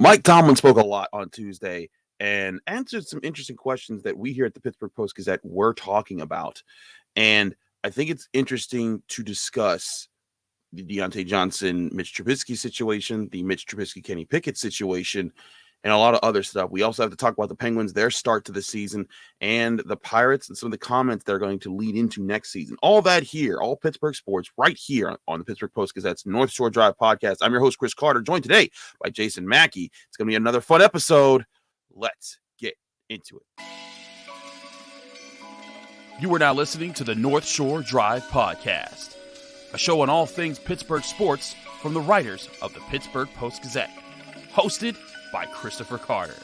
Mike Tomlin spoke a lot on Tuesday and answered some interesting questions that we here at the Pittsburgh Post-Gazette were talking about. And I think it's interesting to discuss the Diontae Johnson, Mitch Trubisky situation, the Mitch Trubisky, Kenny Pickett situation, and a lot of other stuff. We also have to talk about the Penguins, their start to the season, and the Pirates and some of the comments they're going to lead into next season. All that here, all Pittsburgh sports, right here on the Pittsburgh Post-Gazette's North Shore Drive podcast. I'm your host, Chris Carter, joined today by Jason Mackey. It's going to be another fun episode. Let's get into it. You are now listening to the North Shore Drive podcast, a show on all things Pittsburgh sports from the writers of the Pittsburgh Post-Gazette, hosted by Christopher Carter.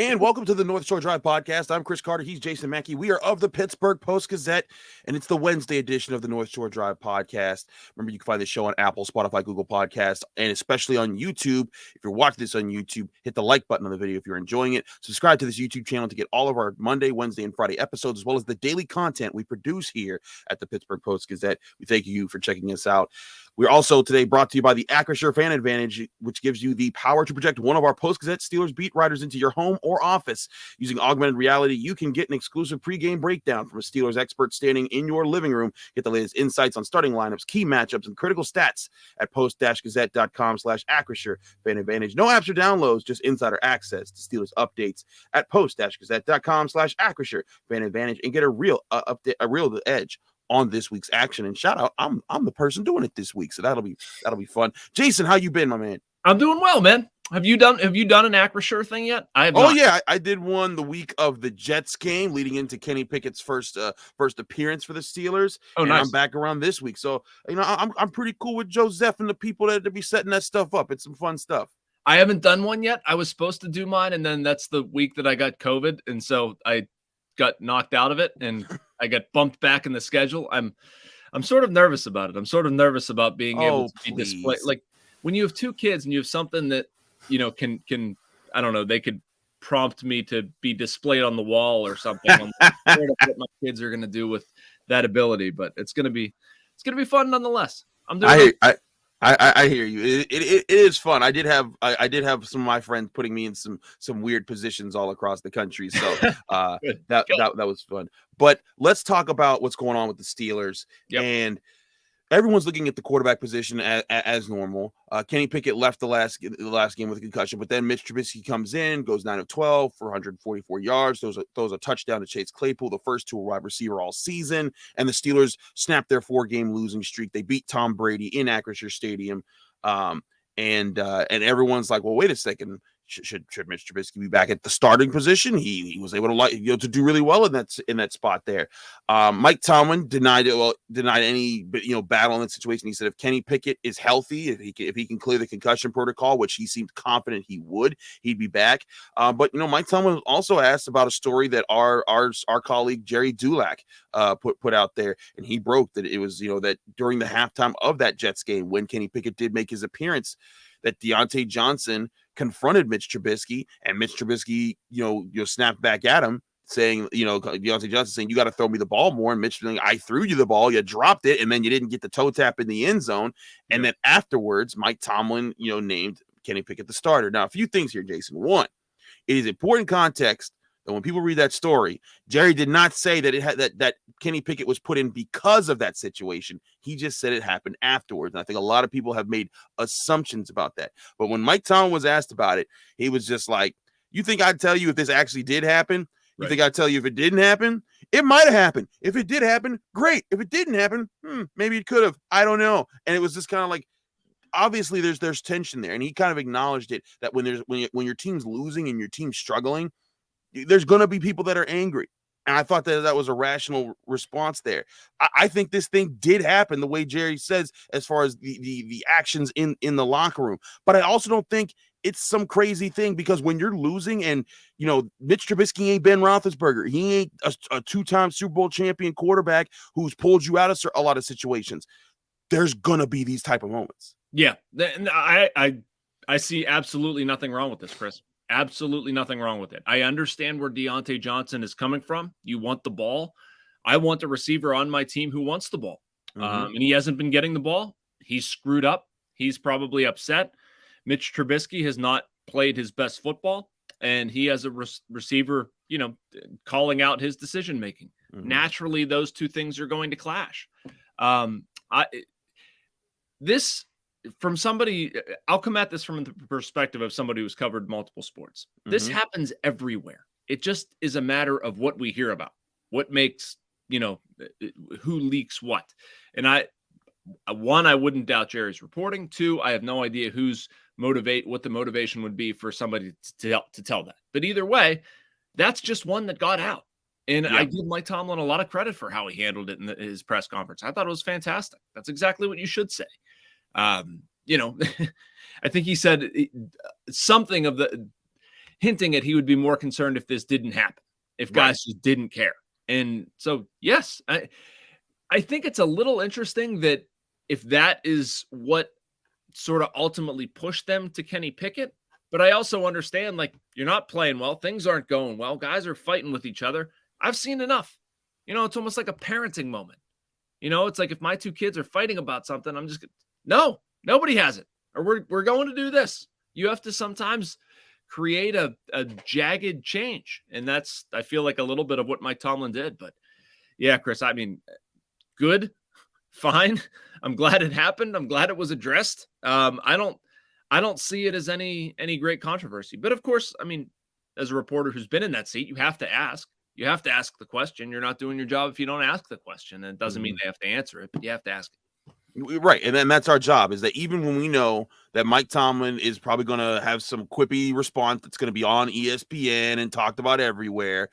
And welcome to the North Shore Drive podcast. I'm Chris Carter. He's Jason Mackey. We are of the Pittsburgh Post-Gazette, and it's the Wednesday edition of the North Shore Drive podcast. Remember, you can find this show on Apple, Spotify, Google Podcasts, and especially on YouTube. If you're watching this on YouTube, hit the like button on the video if you're enjoying it. Subscribe to this YouTube channel to get all of our Monday, Wednesday, and Friday episodes, as well as the daily content we produce here at the Pittsburgh Post-Gazette. We thank you for checking us out. We're also today brought to you by the Acrisure Fan Advantage, which gives you the power to project one of our Post-Gazette Steelers beat writers into your home or office. Using augmented reality, you can get an exclusive pregame breakdown from a Steelers expert standing in your living room. Get the latest insights on starting lineups, key matchups, and critical stats at post-gazette.com/Acrisure Fan Advantage. No apps or downloads, just insider access to Steelers updates at post-gazette.com/Acrisure Fan Advantage and get a real edge on this week's action. And shout out, I'm the person doing it this week, so that'll be fun. Jason, how you been, my man? I'm doing well, man. Have you done an Acrisure thing yet? I have. Oh, yeah, I did one the week of the Jets game, leading into Kenny Pickett's first appearance for the Steelers. Oh, and nice. I'm back around this week, so I'm pretty cool with Joseph and the people that be setting that stuff up. It's some fun stuff. I haven't done one yet. I was supposed to do mine, and then that's the week that I got COVID, and so I got knocked out of it, and I got bumped back in the schedule. I'm sort of nervous about it. I'm sort of nervous about being able to be displayed. Like when you have two kids and you have something that can I don't know, they could prompt me to be displayed on the wall or something. I'm not sure what my kids are going to do with that ability, but it's going to be fun nonetheless. I hear you. It is fun. I did have some of my friends putting me in some weird positions all across the country. So that was fun. But let's talk about what's going on with the Steelers. Yep. And everyone's looking at the quarterback position as normal. Kenny Pickett left the last game with a concussion, but then Mitch Trubisky comes in, goes 9 of 12 for 144 yards. Throws a touchdown to Chase Claypool, the first to a wide receiver all season. And the Steelers snapped their 4-game losing streak. They beat Tom Brady in Acrisure Stadium. And everyone's like, well, wait a second. Should Mitch Trubisky be back at the starting position? He was able to to do really well in that spot there. Mike Tomlin denied any battle in that situation. He said if Kenny Pickett is healthy, if he can clear the concussion protocol, which he seemed confident he would, he'd be back. But Mike Tomlin also asked about a story that our colleague Gerry Dulac put out there, and he broke that it was that during the halftime of that Jets game when Kenny Pickett did make his appearance, that Diontae Johnson confronted Mitch Trubisky, and Mitch Trubisky, snapped back at him, saying, Diontae Johnson saying, you got to throw me the ball more. And Mitch saying, I threw you the ball, you dropped it, and then you didn't get the toe tap in the end zone. And then afterwards, Mike Tomlin, named Kenny Pickett the starter. Now, a few things here, Jason. One, it is important context that when people read that story, Gerry did not say that it had that Kenny Pickett was put in because of that situation. He just said it happened afterwards. And I think a lot of people have made assumptions about that. But when Mike Tomlin was asked about it, he was just like, you think I'd tell you if this actually did happen? You think I'd tell you if it didn't happen? It might have happened. If it did happen, great. If it didn't happen, maybe it could have. I don't know. And it was just kind of like, obviously there's tension there. And he kind of acknowledged it, that when your team's losing and your team's struggling, there's going to be people that are angry. And I thought that was a rational response there. I think this thing did happen the way Gerry says, as far as the actions in the locker room. But I also don't think it's some crazy thing, because when you're losing and, Mitch Trubisky ain't Ben Roethlisberger. He ain't a 2-time Super Bowl champion quarterback who's pulled you out of a lot of situations. There's going to be these type of moments. Yeah. I see absolutely nothing wrong with this, Chris. Absolutely nothing wrong with it. I understand where Diontae Johnson is coming from. You want the ball. I want the receiver on my team who wants the ball. And he hasn't been getting the ball. He's screwed up. He's probably upset. Mitch Trubisky has not played his best football, and he has a receiver, calling out his decision-making. Naturally, those two things are going to clash. From somebody, I'll come at this from the perspective of somebody who's covered multiple sports. This happens everywhere. It just is a matter of what we hear about, what makes, who leaks what. And I wouldn't doubt Gerry's reporting. Two, I have no idea what the motivation would be for somebody to tell that. But either way, that's just one that got out. And I give Mike Tomlin a lot of credit for how he handled it in his press conference. I thought it was fantastic. That's exactly what you should say. I think he said something of the hinting at he would be more concerned if this didn't happen, if guys just didn't care. And so, yes, I think it's a little interesting that if that is what sort of ultimately pushed them to Kenny Pickett, but I also understand, like, you're not playing well. Things aren't going well. Guys are fighting with each other. I've seen enough. It's almost like a parenting moment. It's like if my two kids are fighting about something, I'm just no, nobody has it. Or we're going to do this. You have to sometimes create a jagged change. And that's, I feel like, a little bit of what Mike Tomlin did. But yeah, Chris, I mean, good, fine. I'm glad it happened. I'm glad it was addressed. I don't see it as any great controversy. But of course, I mean, as a reporter who's been in that seat, you have to ask. You have to ask the question. You're not doing your job if you don't ask the question. And it doesn't mean they have to answer it, but you have to ask it. Right. And then that's our job, is that even when we know that Mike Tomlin is probably going to have some quippy response that's going to be on ESPN and talked about everywhere,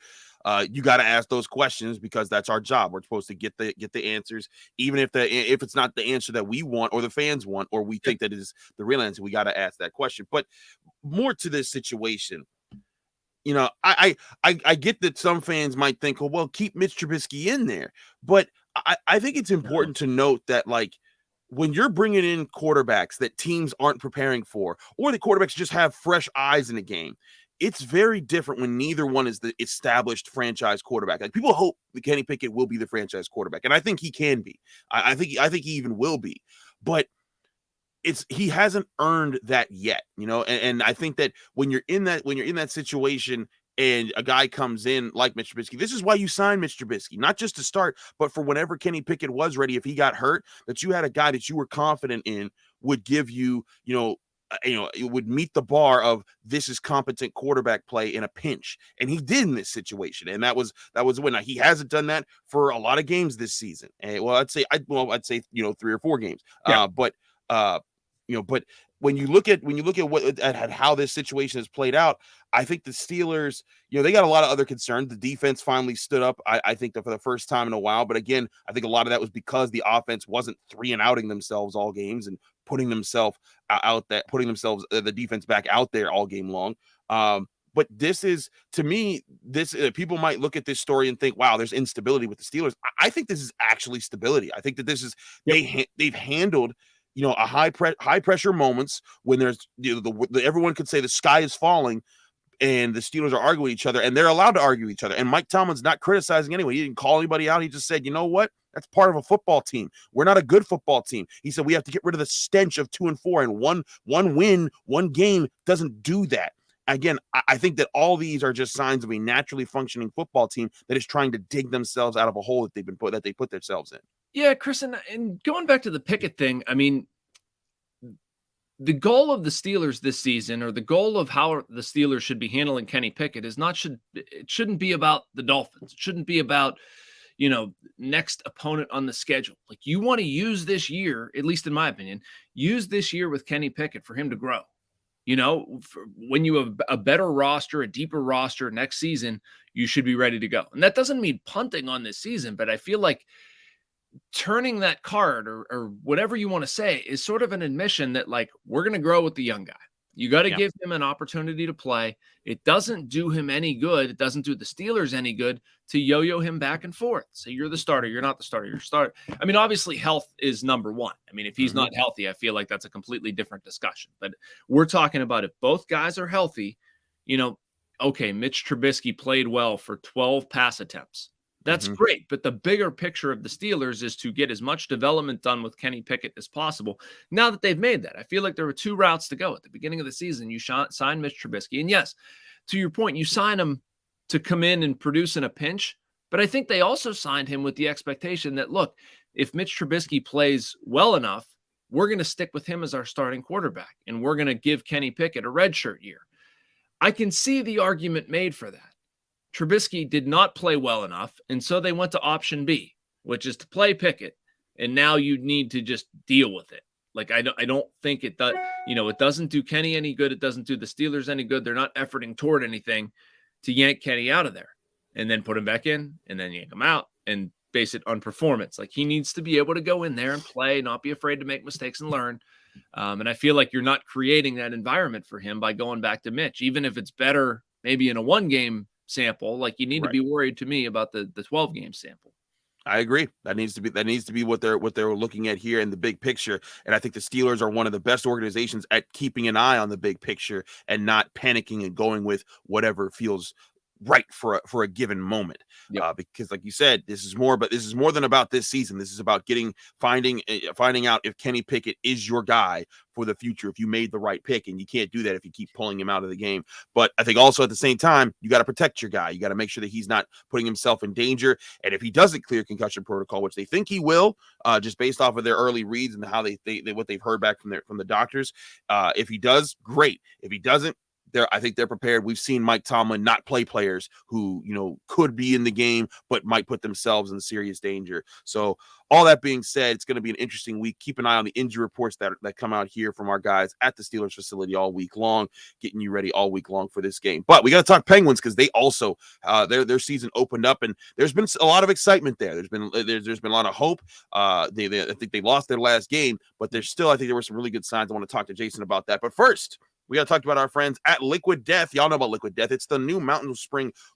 you got to ask those questions, because that's our job. We're supposed to get the answers, even if it's not the answer that we want or the fans want, or we think that is the real answer. We got to ask that question. But more to this situation, I get that some fans might think, oh, well, keep Mitch Trubisky in there. But I think it's important to note that, like, when you're bringing in quarterbacks that teams aren't preparing for, or the quarterbacks just have fresh eyes in the game, it's very different when neither one is the established franchise quarterback. Like, people hope that Kenny Pickett will be the franchise quarterback, and I think he can be. I think he even will be. But he hasn't earned that yet, and I think that when you're in that situation and a guy comes in like Mitch Trubisky, this is why you signed Mitch Trubisky, not just to start, but for whenever Kenny Pickett was ready, if he got hurt, that you had a guy that you were confident in would give you, it would meet the bar of this is competent quarterback play in a pinch. And he did in this situation. And that was when he hasn't done that for a lot of games this season. And I'd say 3 or 4 games. Yeah. But when you look at how this situation has played out, I think the Steelers, they got a lot of other concerns. The defense finally stood up, I think, that for the first time in a while. But again, I think a lot of that was because the offense wasn't 3-and-outing themselves all games and putting the defense back out there all game long. But this is, to me, people might look at this story and think, wow, there's instability with the Steelers. I think this is actually stability. I think that this is they've handled a high pressure moments when there's everyone could say the sky is falling and the Steelers are arguing with each other, and they're allowed to argue with each other. And Mike Tomlin's not criticizing anyway. He didn't call anybody out. He just said, you know what? That's part of a football team. We're not a good football team. He said we have to get rid of the stench of 2-4, and one win, one game doesn't do that. Again, I think that all these are just signs of a naturally functioning football team that is trying to dig themselves out of a hole that they put themselves in. Yeah, Chris, and going back to the Pickett thing, I mean, the goal of the Steelers this season, or the goal of how the Steelers should be handling Kenny Pickett, it shouldn't be about the Dolphins. It shouldn't be about, next opponent on the schedule. Like, you want to use this year, at least in my opinion, use this year with Kenny Pickett for him to grow. When you have a better roster, a deeper roster next season, you should be ready to go. And that doesn't mean punting on this season, but I feel like turning that card or whatever you want to say is sort of an admission that, like, we're going to grow with the young guy. You got to give him an opportunity to play. It doesn't do him any good. It doesn't do the Steelers any good to yo-yo him back and forth. So you're the starter. You're not the starter. You're starter. I mean, obviously health is number one. I mean, if he's not healthy, I feel like that's a completely different discussion. But we're talking about if both guys are healthy, Okay, Mitch Trubisky played well for 12 pass attempts. That's great, but the bigger picture of the Steelers is to get as much development done with Kenny Pickett as possible. Now that they've made that, I feel like there were 2 routes to go. At the beginning of the season, you signed Mitch Trubisky. And yes, to your point, you sign him to come in and produce in a pinch. But I think they also signed him with the expectation that, look, if Mitch Trubisky plays well enough, we're going to stick with him as our starting quarterback, and we're going to give Kenny Pickett a redshirt year. I can see the argument made for that. Trubisky did not play well enough, and so they went to option B, which is to play Pickett, and now you need to just deal with it. Like, I don't think it does. It doesn't do Kenny any good. It doesn't do the Steelers any good. They're not efforting toward anything to yank Kenny out of there and then put him back in and then yank him out and base it on performance. Like, he needs to be able to go in there and play, not be afraid to make mistakes and learn. And I feel like you're not creating that environment for him by going back to Mitch, even if it's better maybe in a 1-game sample. Like, you need to be worried, to me, about the 12-game sample. I agree. That needs to be what they're looking at here in the big picture. And I think the Steelers are one of the best organizations at keeping an eye on the big picture and not panicking and going with whatever feels right for a given moment. Because like you said, this is more than about this season. This is about finding out if Kenny Pickett is your guy for the future, if you made the right pick, and you can't do that if you keep pulling him out of the game. But I think also at the same time, you got to protect your guy. You got to make sure that he's not putting himself in danger. And if he doesn't clear concussion protocol, which they think he will, just based off of their early reads and how they what they've heard back from the doctors, if he does, great. If he doesn't, I think they're prepared. We've seen Mike Tomlin not play players who, could be in the game, but might put themselves in serious danger. So all that being said, it's going to be an interesting week. Keep an eye on the injury reports that come out here from our guys at the Steelers facility all week long, getting you ready all week long for this game. But we got to talk Penguins because they also, their season opened up, and there's been a lot of excitement there. There's been a lot of hope. I think they lost their last game, but I think there were some really good signs. I want to talk to Jason about that. But first, we got to talk about our friends at Liquid Death. Y'all know about Liquid Death. It's the new mountain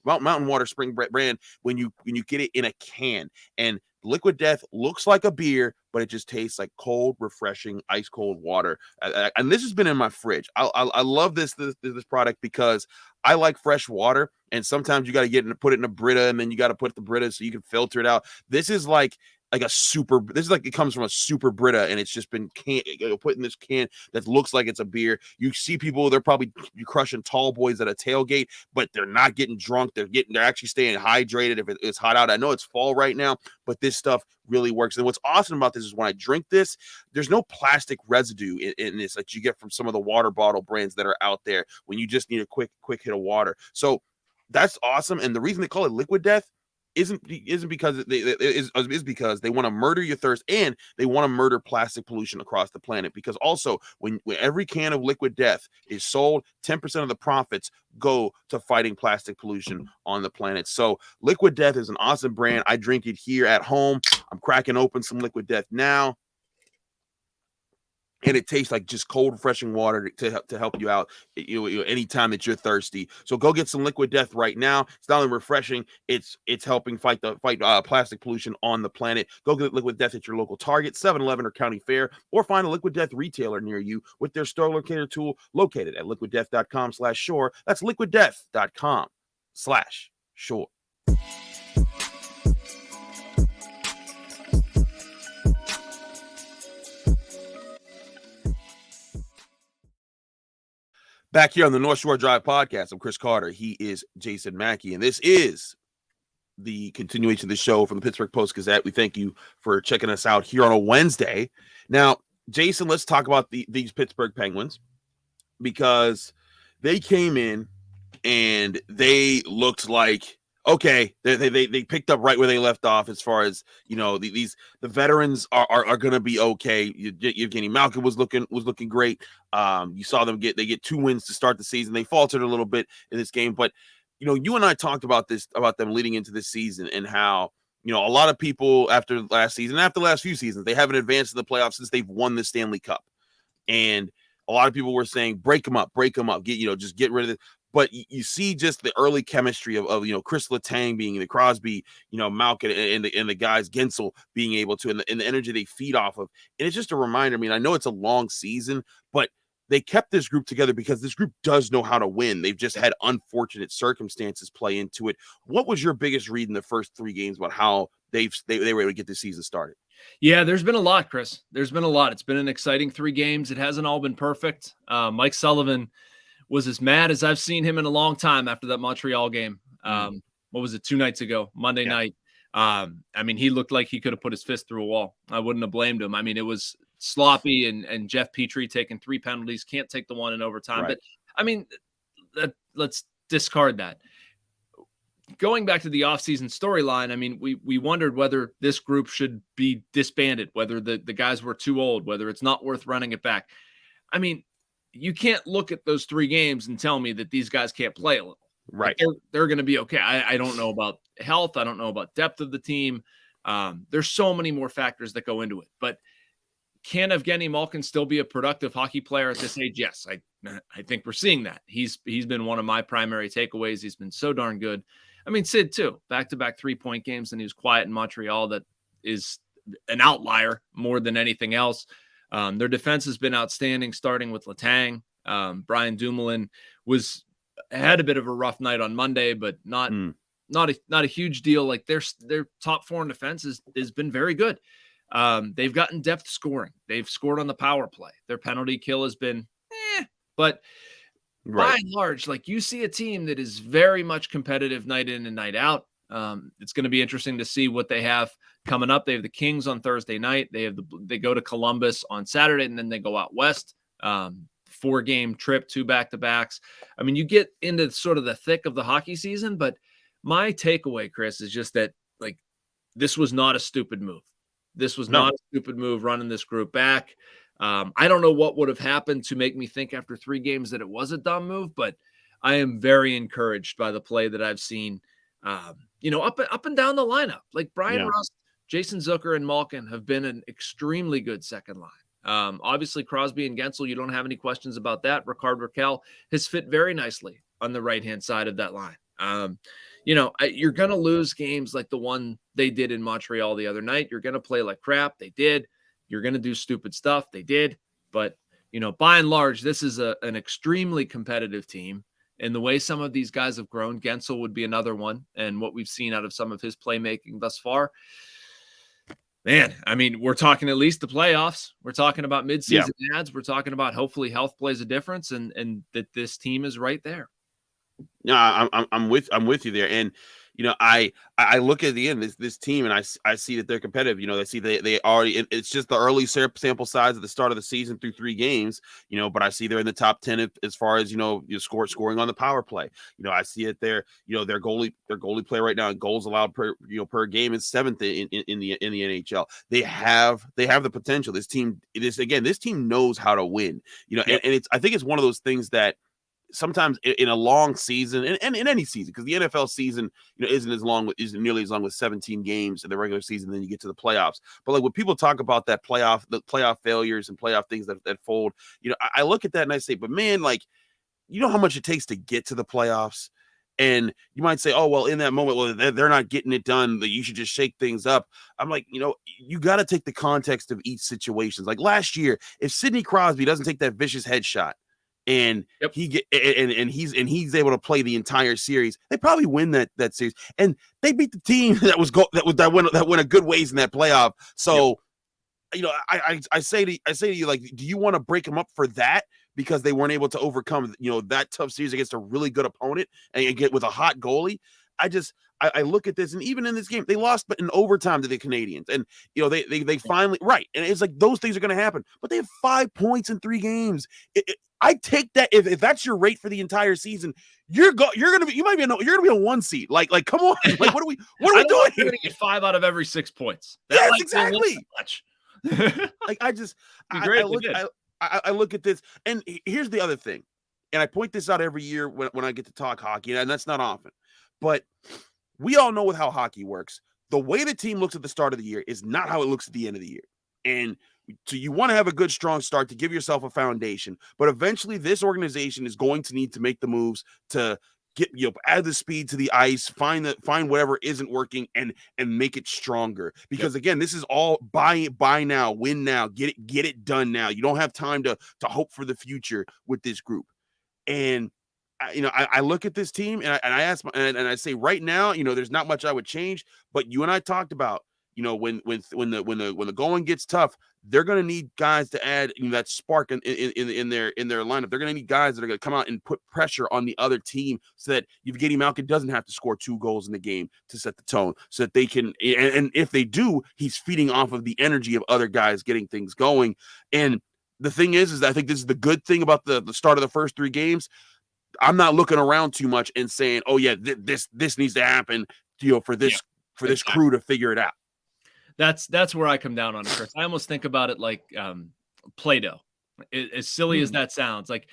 water spring brand when you get it in a can. And Liquid Death looks like a beer, but it just tastes like cold, refreshing, ice cold water. And this has been in my fridge. I love this product because I like fresh water, and sometimes you got to put it in a Brita, and then you got to put the Brita so you can filter it out. This is like it comes from a super Brita, and it's just been put in this can that looks like it's a beer. You see people, they're probably crushing tall boys at a tailgate, but they're not getting drunk. They're actually staying hydrated if it's hot out. I know it's fall right now, but this stuff really works. And what's awesome about this is when I drink this, there's no plastic residue in this that you get from some of the water bottle brands that are out there when you just need a quick hit of water. So that's awesome. And the reason they call it Liquid Death isn't because is because they want to murder your thirst, and they want to murder plastic pollution across the planet. Because also when every can of Liquid Death is sold, 10% of the profits go to fighting plastic pollution on the planet. So Liquid Death is an awesome brand. I drink it here at home. I'm cracking open some Liquid Death now, and it tastes like just cold, refreshing water to help you out anytime that you're thirsty. So go get some Liquid Death right now. It's not only refreshing, it's helping fight plastic pollution on the planet. Go get Liquid Death at your local Target, 7-Eleven, or County Fair, or find a Liquid Death retailer near you with their store locator tool located at liquiddeath.com/shore. That's liquiddeath.com/shore. Back here on the North Shore Drive podcast, I'm Chris Carter. He is Jason Mackey, and this is the continuation of the show from the Pittsburgh Post-Gazette. We thank you for checking us out here on a Wednesday. Now, Jason, let's talk about these Pittsburgh Penguins, because they came in and they looked like, okay, they picked up right where they left off as far as, the veterans are going to be okay. Evgeny Malkin was looking great. You saw them get 2 wins to start the season. They faltered a little bit in this game, but you and I talked about them leading into this season, and how a lot of people after last season, after the last few seasons, they haven't advanced to the playoffs since they've won the Stanley Cup, and a lot of people were saying break them up, just get rid of it. But you see just the early chemistry of Chris Letang being the Crosby, Malkin and the guys, Gensel being able to, and the energy they feed off of. And it's just a reminder. I mean, I know it's a long season, but they kept this group together because this group does know how to win. They've just had unfortunate circumstances play into it. What was your biggest read in the first 3 games about how they were able to get this season started? Yeah, there's been a lot, Chris. There's been a lot. It's been an exciting 3 games. It hasn't all been perfect. Mike Sullivan was as mad as I've seen him in a long time after that Montreal game. What was it, 2 nights ago, Monday night? I mean, he looked like he could have put his fist through a wall. I wouldn't have blamed him. I mean, it was sloppy, and Jeff Petrie taking 3 penalties, can't take the one in overtime. Right. But, I mean, let's discard that. Going back to the offseason storyline, I mean, we wondered whether this group should be disbanded, whether the guys were too old, whether it's not worth running it back. I mean, you can't look at those 3 games and tell me that these guys can't play a little. Right. Like they're going to be okay. I don't know about health. I don't know about depth of the team. There's so many more factors that go into it. But can Evgeny Malkin still be a productive hockey player at this age? Yes, I think we're seeing that. He's been one of my primary takeaways. He's been so darn good. I mean, Sid too, back-to-back 3-point games, and he was quiet in Montreal. That is an outlier more than anything else. Their defense has been outstanding, starting with Letang. Brian Dumoulin had a bit of a rough night on Monday, but not a huge deal. Like their top 4 in defense has been very good. They've gotten depth scoring. They've scored on the power play. Their penalty kill has been but by and large, like you see a team that is very much competitive night in and night out. It's going to be interesting to see what they have coming up. They have the Kings on Thursday night. They go to Columbus on Saturday, and then they go out west. 4-game trip, 2 back-to-backs. I mean, you get into sort of the thick of the hockey season, but my takeaway, Chris, is just that, like, this was not a stupid move. This was not a stupid move running this group back. I don't know what would have happened to make me think after 3 games that it was a dumb move, but I am very encouraged by the play that I've seen, up and down the lineup. Like Brian Rust, Jason Zucker, and Malkin have been an extremely good second line. Obviously Crosby and Gensel, you don't have any questions about that. Ricard Raquel has fit very nicely on the right-hand side of that line. You're going to lose games like the one they did in Montreal the other night. You're going to play like crap. They did. You're going to do stupid stuff. They did. But, by and large, this is an extremely competitive team. And the way some of these guys have grown, Gensel would be another one. And what we've seen out of some of his playmaking thus far, man, I mean, we're talking at least the playoffs. We're talking about midseason ads. We're talking about hopefully health plays a difference, and that this team is right there. Yeah, I'm with you there, and I look at the end this team, and I see that they're competitive. I see they already. It's just the early sample size at the start of the season through 3 games. But I see they're in the top 10 as far as scoring on the power play. I see it there. Their goalie play right now in goals allowed per game is 7th in the NHL. They have the potential. This team knows how to win. And I think it's one of those things that sometimes in a long season, and in any season, because the NFL season, isn't nearly as long with 17 games in the regular season, then you get to the playoffs. But like when people talk about the playoff failures and playoff things that fold, I look at that and I say, but man, like, how much it takes to get to the playoffs. And you might say, oh, well, in that moment, well, they're not getting it done, that you should just shake things up. I'm like, you got to take the context of each situation. Like last year, if Sidney Crosby doesn't take that vicious headshot, and he's able to play the entire series, they probably win that series, and they beat the team that went a good ways in that playoff. So, I say to you, like, do you want to break them up for that because they weren't able to overcome that tough series against a really good opponent and get with a hot goalie? I look at this, and even in this game, they lost, but in overtime to the Canadians, and they finally and it's like those things are going to happen. But they have 5 points in 3 games. I take that if that's your rate for the entire season, you're gonna be a 1 seed. Like come on, like what are we doing here? You're gonna get 5 out of every 6 points. Yes, exactly. Like I look at this, and here's the other thing, and I point this out every year when I get to talk hockey, and that's not often, but we all know with how hockey works. The way the team looks at the start of the year is not how it looks at the end of the year, and so you want to have a good, strong start to give yourself a foundation, but eventually this organization is going to need to make the moves to add the speed to the ice, find whatever isn't working and make it stronger. Because again, this is all buy now, win now, get it done now. You don't have time to hope for the future with this group. And I look at this team and I ask and I say right now, there's not much I would change. But you and I talked about, when the going gets tough, they're going to need guys to add that spark in their lineup. They're going to need guys that are going to come out and put pressure on the other team so that Evgeny Malkin doesn't have to score 2 goals in the game to set the tone, so that they can. And if they do, he's feeding off of the energy of other guys getting things going. And the thing is I think this is the good thing about the start of the first 3 games. I'm not looking around too much and saying, "Oh yeah, this needs to happen," for this crew to figure it out. That's where I come down on it, Chris. I almost think about it like Play-Doh. As silly as that sounds, like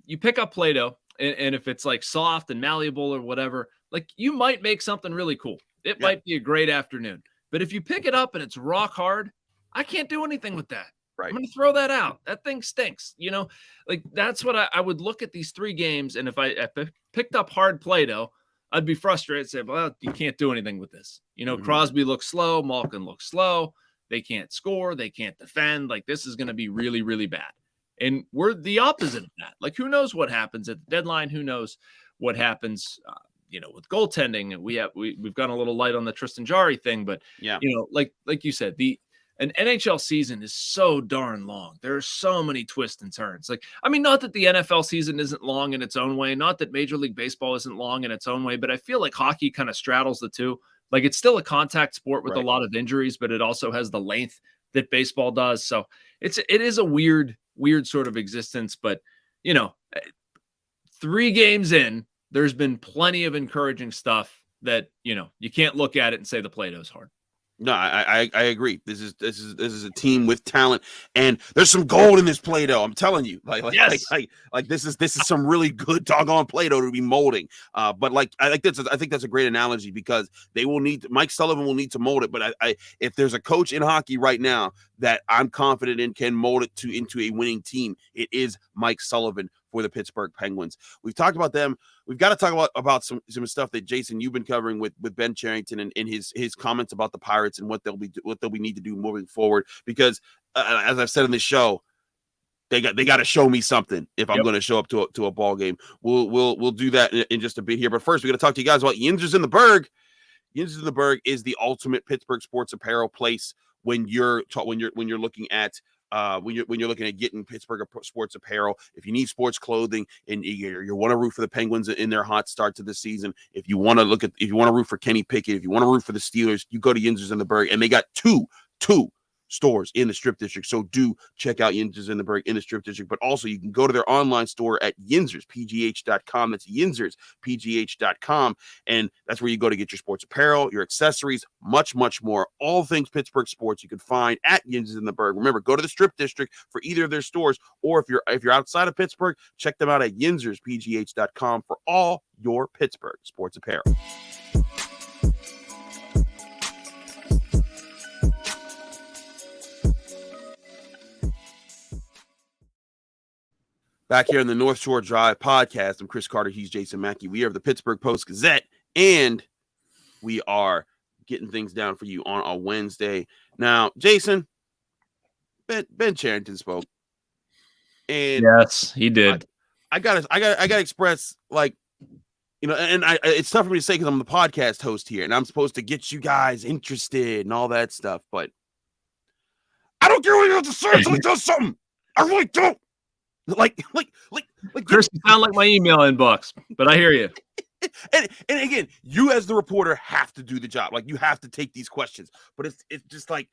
you pick up Play-Doh, and if it's like soft and malleable or whatever, like you might make something really cool. It might be a great afternoon. But if you pick it up and it's rock hard, I can't do anything with that. Right. I'm going to throw that out. That thing stinks. Like that's what I would look at these 3 games. And if I picked up hard Play-Doh, I'd be frustrated and say, well, you can't do anything with this. Crosby looks slow. Malkin looks slow. They can't score. They can't defend. Like this is going to be really, really bad. And we're the opposite of that. Like who knows what happens at the deadline? Who knows what happens, with goaltending? And we've gone a little light on the Tristan Jarry thing, but like you said, an NHL season is so darn long. There are so many twists and turns. Like, I mean, not that the NFL season isn't long in its own way, not that Major League Baseball isn't long in its own way, but I feel like hockey kind of straddles the two. Like it's still a contact sport with a lot of injuries, but it also has the length that baseball does. So it is a weird sort of existence. But 3 games in, there's been plenty of encouraging stuff that you can't look at it and say the Play-Doh's hard. No, I agree. This is a team with talent, and there's some gold in this Play-Doh. I'm telling you, like this is some really good doggone Play-Doh to be molding. But I think that's a great analogy because Mike Sullivan will need to mold it. But if there's a coach in hockey right now that I'm confident in can mold it into a winning team, it is Mike Sullivan for the Pittsburgh Penguins. We've talked about them. We've got to talk about some stuff that Jason, you've been covering with Ben Cherington and his comments about the Pirates and what they'll need to do moving forward. Because as I've said in this show, they got to show me something if I'm going to show up to a ball game. We'll do that in just a bit here. But first, we got to talk to you guys about Yinzers in the Berg. Yinzers in the Berg is the ultimate Pittsburgh sports apparel place when you're looking at. When you're looking at getting Pittsburgh sports apparel, if you need sports clothing and you want to root for the Penguins in their hot start to the season, if you want to root for Kenny Pickett, if you want to root for the Steelers, you go to Yinzers in the Berg, and they got two stores in the Strip District. So do check out Yinzers in the Berg in the Strip District, but also you can go to their online store at yinzerspgh.com. That's yinzerspgh.com. And that's where you go to get your sports apparel, your accessories, much, much more. All things Pittsburgh sports you can find at Yinzers in the Berg. Remember, go to the Strip District for either of their stores, or if you're outside of Pittsburgh, check them out at yinzerspgh.com for all your Pittsburgh sports apparel. Back here in the North Shore Drive podcast, I'm Chris Carter. He's Jason Mackey. We are the Pittsburgh Post-Gazette, and we are getting things down for you on a Wednesday. Now, Jason, Ben Cherington spoke, and yes, he did. I gotta express, it's tough for me to say because I'm the podcast host here, and I'm supposed to get you guys interested and all that stuff, but I don't care what you have to say until he does something. I really don't. Like Chris, you sound like my email inbox, but I hear you. And again, you as the reporter have to do the job. Like you have to take these questions, but it's just like,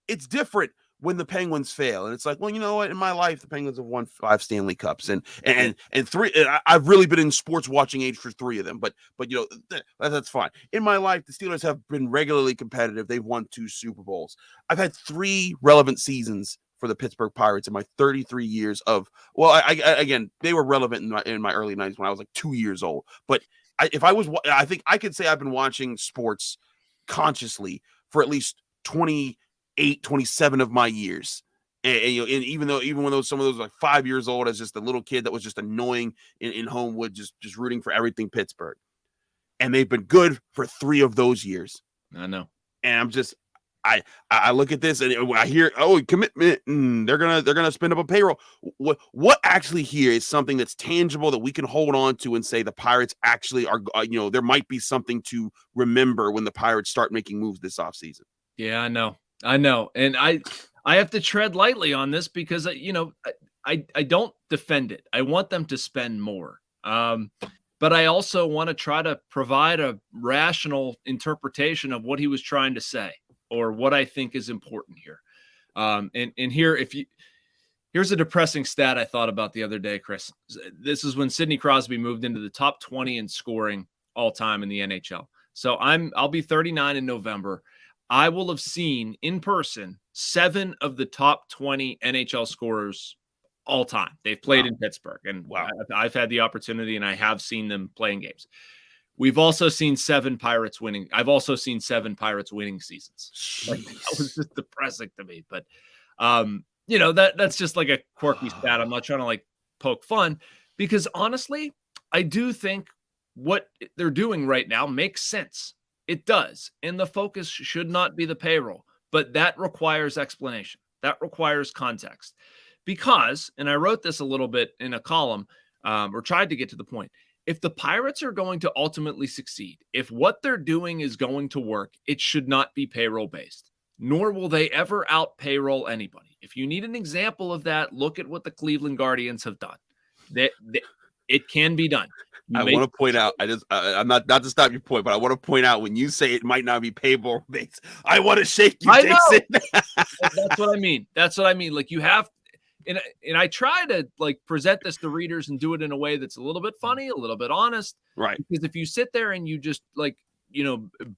it's different when the Penguins fail. And it's like, well, you know what? In my life, the Penguins have won 5 Stanley Cups and 3. I've really been in sports watching age for 3 of them, but that's fine. In my life, the Steelers have been regularly competitive. They've won 2 Super Bowls. I've had 3 relevant seasons for the Pittsburgh Pirates in my 33 years of, again, they were relevant in my early 90s when I was like 2 years old. But I think I could say I've been watching sports consciously for at least 28, 27 of my years. And even when some of those like 5 years old as just a little kid that was just annoying in Homewood, just rooting for everything Pittsburgh. And they've been good for 3 of those years. I know. And I'm just, I look at this and I hear, commitment. They're gonna spend up a payroll. What actually here is something that's tangible that we can hold on to and say the Pirates actually are. There might be something to remember when the Pirates start making moves this offseason. Yeah, I know, and I have to tread lightly on this because I don't defend it. I want them to spend more. But I also want to try to provide a rational interpretation of what he was trying to say or what I think is important here. And here, here's a depressing stat I thought about the other day, Chris. This is when Sidney Crosby moved into the top 20 in scoring all time in the NHL. So I'll be 39 in November. I will have seen in person 7 of the top 20 NHL scorers all time. They've played in Pittsburgh, and I've had the opportunity, and I have seen them playing games. We've also seen 7 Pirates winning. I've also seen 7 Pirates winning seasons. Like, that was just depressing to me. But that's just like a quirky stat. I'm not trying to like poke fun, because honestly, I do think what they're doing right now makes sense. It does, and the focus should not be the payroll, but that requires explanation. That requires context. Because, and I wrote this a little bit in a column, or tried to get to the point, if the Pirates are going to ultimately succeed, if what they're doing is going to work, it should not be payroll-based, nor will they ever out-payroll anybody. If you need an example of that, look at what the Cleveland Guardians have done. It can be done. I want to point out, I'm not to stop your point, but I want to point out when you say it might not be payroll based, I want to shake you, Jason. That's what I mean. That's what I mean. Like, you have, and I try to like present this to readers and do it in a way that's a little bit funny, a little bit honest. Right. Because if you sit there and you just like,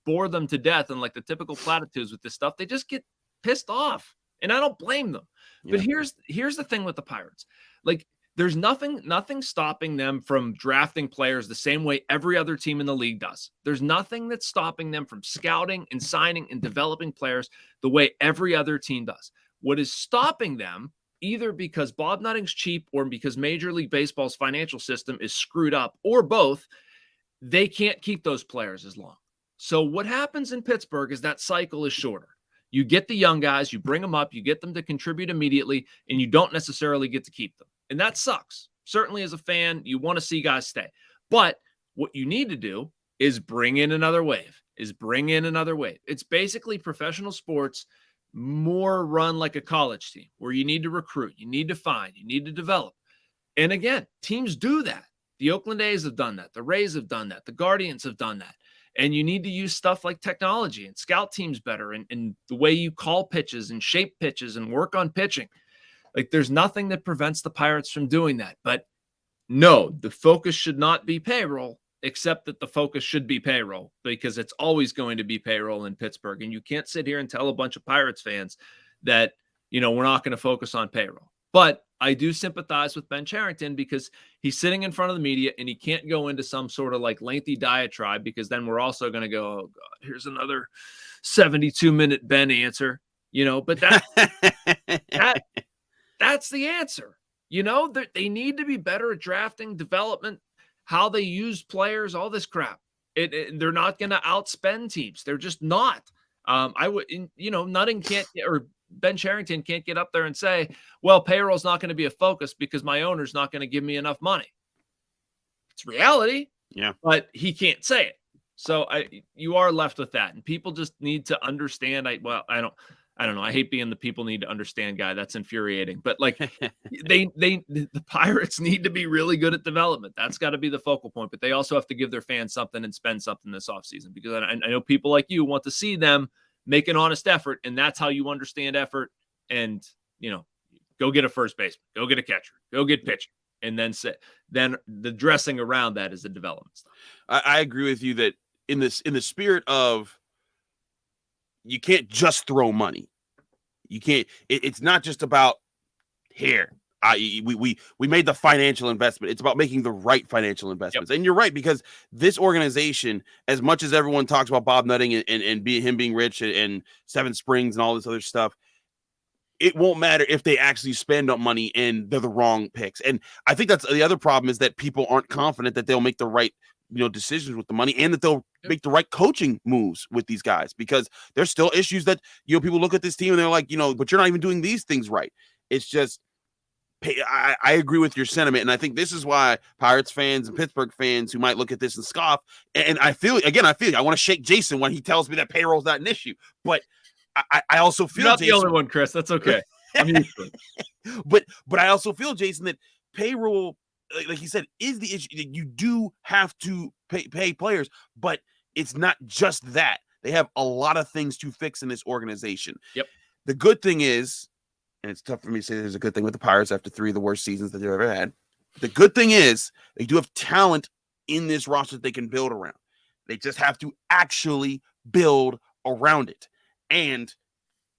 bore them to death and like the typical platitudes with this stuff, they just get pissed off. And I don't blame them. Yeah. But here's the thing with the Pirates. Like, there's nothing stopping them from drafting players the same way every other team in the league does. There's nothing that's stopping them from scouting and signing and developing players the way every other team does. What is stopping them, either because Bob Nutting's cheap or because Major League Baseball's financial system is screwed up, or both, they can't keep those players as long. So what happens in Pittsburgh is that cycle is shorter. You get the young guys, you bring them up, you get them to contribute immediately, and you don't necessarily get to keep them. And that sucks. Certainly as a fan, you want to see guys stay. But what you need to do is bring in another wave. It's basically professional sports more run like a college team, where you need to recruit, you need to find, you need to develop. And again, teams do that. The Oakland A's have done that. The Rays have done that. The Guardians have done that. And you need to use stuff like technology and scout teams better, and the way you call pitches and shape pitches and work on pitching. Like, there's nothing that prevents the Pirates from doing that. But no, the focus should not be payroll, except that the focus should be payroll, because it's always going to be payroll in Pittsburgh. And you can't sit here and tell a bunch of Pirates fans that, we're not going to focus on payroll. But I do sympathize with Ben Cherington, because he's sitting in front of the media and he can't go into some sort of like lengthy diatribe, because then we're also going to go, oh God, here's another 72-minute Ben answer, but that's the answer. They need to be better at drafting, development, how they use players, all this crap. They're not going to outspend teams. They're just not. Nutting can't, or Ben Cherington can't get up there and say, well, payroll's not going to be a focus because my owner's not going to give me enough money. It's reality. Yeah. But he can't say it. So you are left with that. And people just need to understand. I don't know. I hate being the people need to understand guy. That's infuriating. But like the Pirates need to be really good at development. That's got to be the focal point. But they also have to give their fans something and spend something this offseason, because I know people like you want to see them make an honest effort, and that's how you understand effort. And go get a first baseman, go get a catcher, go get pitcher, and then the dressing around that is the development stuff. I agree with you that in the spirit of, you can't just throw money. You can't. It's not just about here. We made the financial investment. It's about making the right financial investments. Yep. And you're right, because this organization, as much as everyone talks about Bob Nutting and him being rich and Seven Springs and all this other stuff, it won't matter if they actually spend on money and they're the wrong picks. And I think that's the other problem, is that people aren't confident that they'll make the right, decisions with the money, and that they'll make the right coaching moves with these guys, because there's still issues that, people look at this team and they're like, but you're not even doing these things right. It's just, I agree with your sentiment. And I think this is why Pirates fans and Pittsburgh fans who might look at this and scoff, and I want to shake Jason when he tells me that payroll's not an issue, but I also feel you're not Jason, the only one, Chris. That's okay. I'm used to it. But I also feel, Jason, that payroll, like he said, is the issue. You do have to pay players, but it's not just that. They have a lot of things to fix in this organization. Yep. The good thing is, and it's tough for me to say there's a good thing with the Pirates after 3 of the worst seasons that they've ever had. The good thing is they do have talent in this roster that they can build around. They just have to actually build around it. And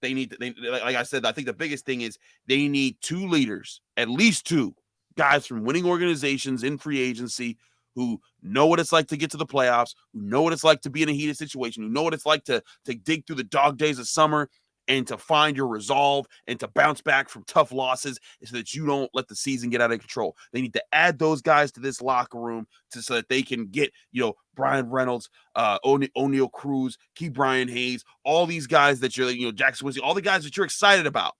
they need like I said, I think the biggest thing is they need 2 leaders, at least 2 guys from winning organizations in free agency, who know what it's like to get to the playoffs, who know what it's like to be in a heated situation, who know what it's like to dig through the dog days of summer and to find your resolve and to bounce back from tough losses so that you don't let the season get out of control. They need to add those guys to this locker room so that they can get, Brian Reynolds, O'Neal Cruz, Key Brian Hayes, all these guys that you're, Jackson Winsey, all the guys that you're excited about.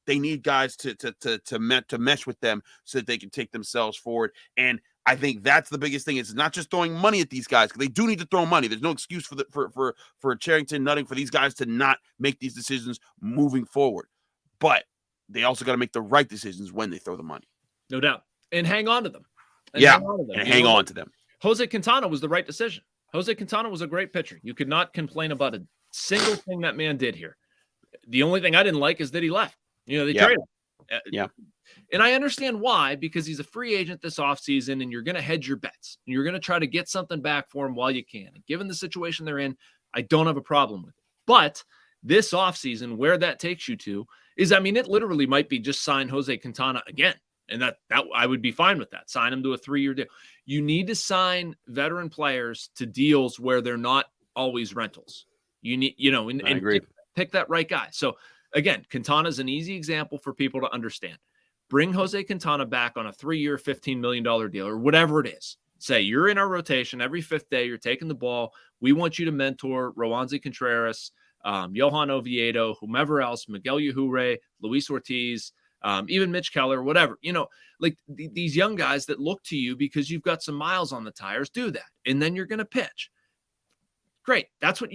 They need guys to mesh with them so that they can take themselves forward. And I think that's the biggest thing. It's not just throwing money at these guys, because they do need to throw money. There's no excuse for Cherington, Nutting, for these guys to not make these decisions moving forward. But they also got to make the right decisions when they throw the money. No doubt. And hang on to them. Hang on to them. Jose Quintana was the right decision. Jose Quintana was a great pitcher. You could not complain about a single thing that man did here. The only thing I didn't like is that he left. They traded him. Yeah. And I understand why, because he's a free agent this offseason, and you're going to hedge your bets. And you're going to try to get something back for him while you can. And given the situation they're in, I don't have a problem with it. But this offseason, where that takes you to is, it literally might be just sign Jose Quintana again. And that I would be fine with that. Sign him to a 3-year deal. You need to sign veteran players to deals where they're not always rentals. You need, and agree. Pick that right guy. So again, Quintana's an easy example for people to understand. Bring Jose Quintana back on a 3-year, $15 million deal or whatever it is. Say, you're in our rotation every 5th day. You're taking the ball. We want you to mentor Roansy Contreras, Johan Oviedo, whomever else, Miguel Yajure, Luis Ortiz, even Mitch Keller, whatever. These young guys that look to you because you've got some miles on the tires, do that. And then you're going to pitch. Great. That's what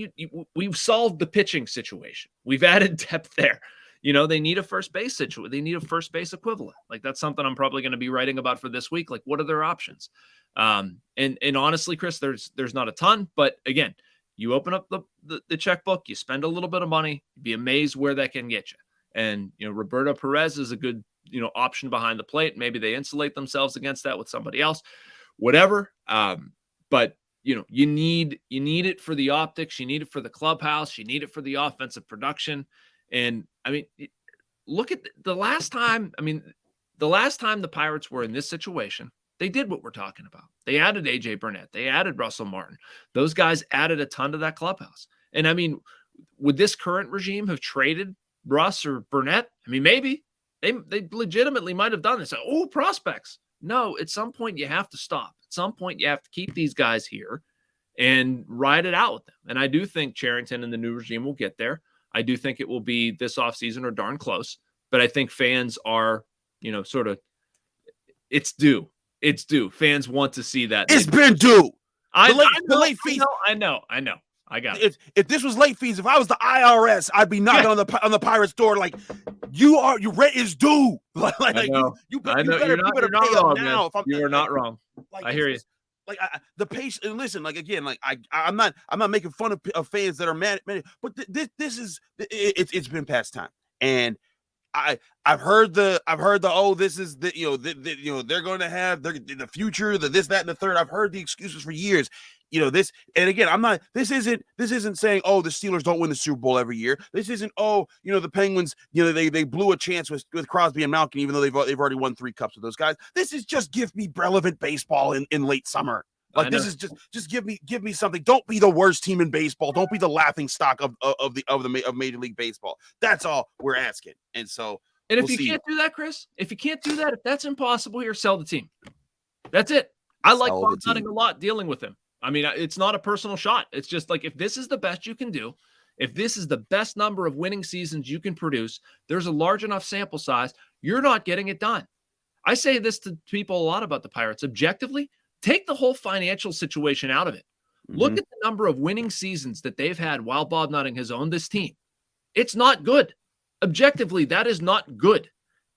we've solved the pitching situation. We've added depth there. They need a first base situation. They need a first base equivalent. That's something I'm probably going to be writing about for this week. What are their options? And honestly, Chris, there's not a ton, but again, you open up the checkbook, you spend a little bit of money, you'd be amazed where that can get you. And, Roberto Perez is a good, option behind the plate. Maybe they insulate themselves against that with somebody else, whatever. But you need it for the optics. You need it for the clubhouse. You need it for the offensive production. And look at the last time. The last time the Pirates were in this situation, they did what we're talking about. They added AJ Burnett. They added Russell Martin. Those guys added a ton to that clubhouse. And would this current regime have traded Russ or Burnett? Maybe they legitimately might have done this. Prospects. No, at some point you have to stop. At some point you have to keep these guys here and ride it out with them. And I do think Cherington and the new regime will get there. I do think it will be this offseason or darn close. But I think fans are, it's due. It's due. Fans want to see that. It's been due. The late fees. I know. I got it. If this was late fees, if I was the IRS, I'd be knocking on the Pirates' door like, your rent is due. I know. You I know. better You're not wrong, now. You are not wrong. I hear you. The patience. And listen, I'm not making fun of fans that are mad, but this is it's been past time. And I've heard the this is the they're going to have the future, the this, that, and the third. I've heard the excuses for years. This, and again, this isn't saying, the Steelers don't win the Super Bowl every year. This isn't, the Penguins, they blew a chance with Crosby and Malkin, even though they've already won 3 cups with those guys. This is just give me relevant baseball in late summer. Like, this is just give me something. Don't be the worst team in baseball. Don't be the laughing stock of Major League Baseball. That's all we're asking. And so, and if you can't do that, Chris, if that's impossible here, sell the team. That's it. I like Bob Nutting a lot dealing with him. I mean, it's not a personal shot. It's just like, if this is the best you can do, if this is the best number of winning seasons you can produce, there's a large enough sample size, you're not getting it done. I say this to people a lot about the Pirates. Objectively, take the whole financial situation out of it. Mm-hmm. Look at the number of winning seasons that they've had while Bob Nutting has owned this team. It's not good. Objectively, that is not good.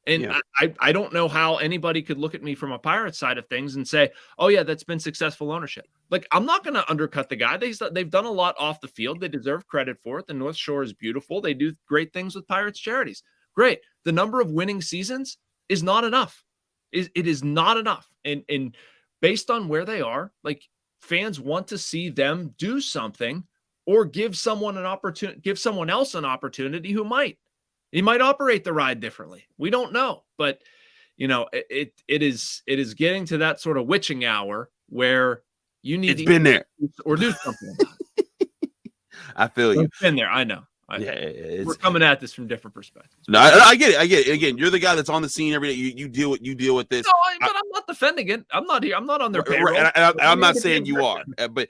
And I don't know how anybody could look at me from a Pirates side of things and say, oh, yeah, that's been successful ownership. Like, I'm not going to undercut the guy. They've done a lot off the field. They deserve credit for it. The North Shore is beautiful. They do great things with Pirates charities. Great. The number of winning seasons is not enough. It is not enough. And based on where they are, like, fans want to see them do something or give someone else an opportunity who might. He might operate the ride differently. We don't know, but it is getting to that sort of witching hour where you need to been there or do something about it. I feel you. It's been there. I know. We're coming at this from different perspectives. No, I get it. Again, you're the guy that's on the scene every day. You deal with this. No, but I'm not defending it. I'm not here. I'm not on their payroll. I'm not saying you are, but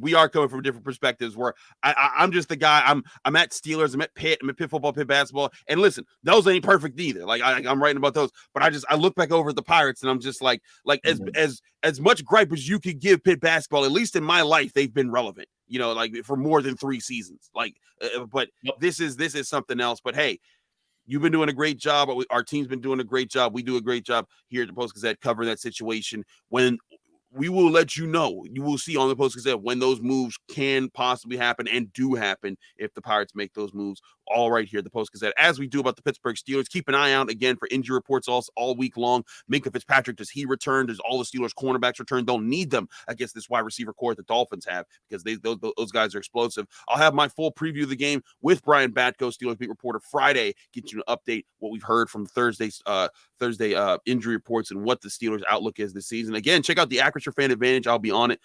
we are coming from different perspectives. Where I'm just the guy. I'm at Steelers. I'm at Pitt. I'm at Pitt football, Pitt basketball. And listen, those ain't perfect either. Like, I'm writing about those, but I look back over at the Pirates and I'm just like as much gripe as you could give Pitt basketball. At least in my life, they've been relevant. Like, for more than 3 seasons. Like, but this is something else. But hey, you've been doing a great job. Our team's been doing a great job. We do a great job here at the Post-Gazette covering that situation. When we will let you know, you will see on the Post-Gazette when those moves can possibly happen and do happen if the Pirates make those moves. All right here at the Post-Gazette, as we do about the Pittsburgh Steelers. Keep an eye out again for injury reports all week long. Minkah Fitzpatrick, does he return? Does all the Steelers cornerbacks return? Don't need them against this wide receiver core that the Dolphins have, because those guys are explosive. I'll have my full preview of the game with Brian Batko, Steelers beat reporter, Friday. Get you an update what we've heard from Thursday injury reports and what the Steelers outlook is this season. Again, check out the Acrisure Fan Advantage. I'll be on it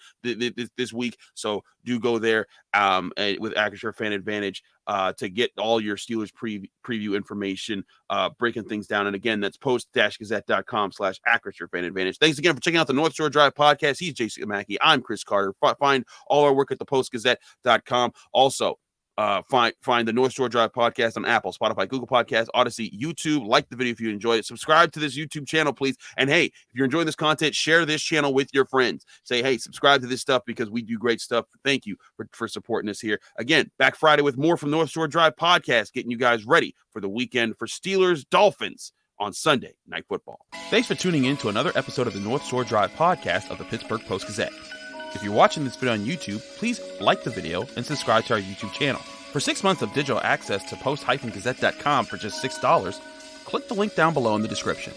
this week, so do go there with Acrisure Fan Advantage to get all your Steelers preview information, breaking things down. And again, that's post-gazette.com/Acrisure Fan Advantage. Thanks again for checking out the North Shore Drive podcast. He's Jason Mackey. I'm Chris Carter. Find all our work at the postgazette.com. Also, find the North Shore Drive podcast on Apple, Spotify, Google Podcasts, Odyssey, YouTube. Like the video if you enjoyed it. Subscribe to this YouTube channel, please. And hey, if you're enjoying this content, share this channel with your friends. Say, hey, subscribe to this stuff because we do great stuff. Thank you for supporting us here. Again, back Friday with more from North Shore Drive podcast, getting you guys ready for the weekend for Steelers Dolphins on Sunday Night Football. Thanks for tuning in to another episode of the North Shore Drive podcast of the Pittsburgh Post-Gazette. If you're watching this video on YouTube, please like the video and subscribe to our YouTube channel. For 6 months of digital access to post-gazette.com for just $6, click the link down below in the description.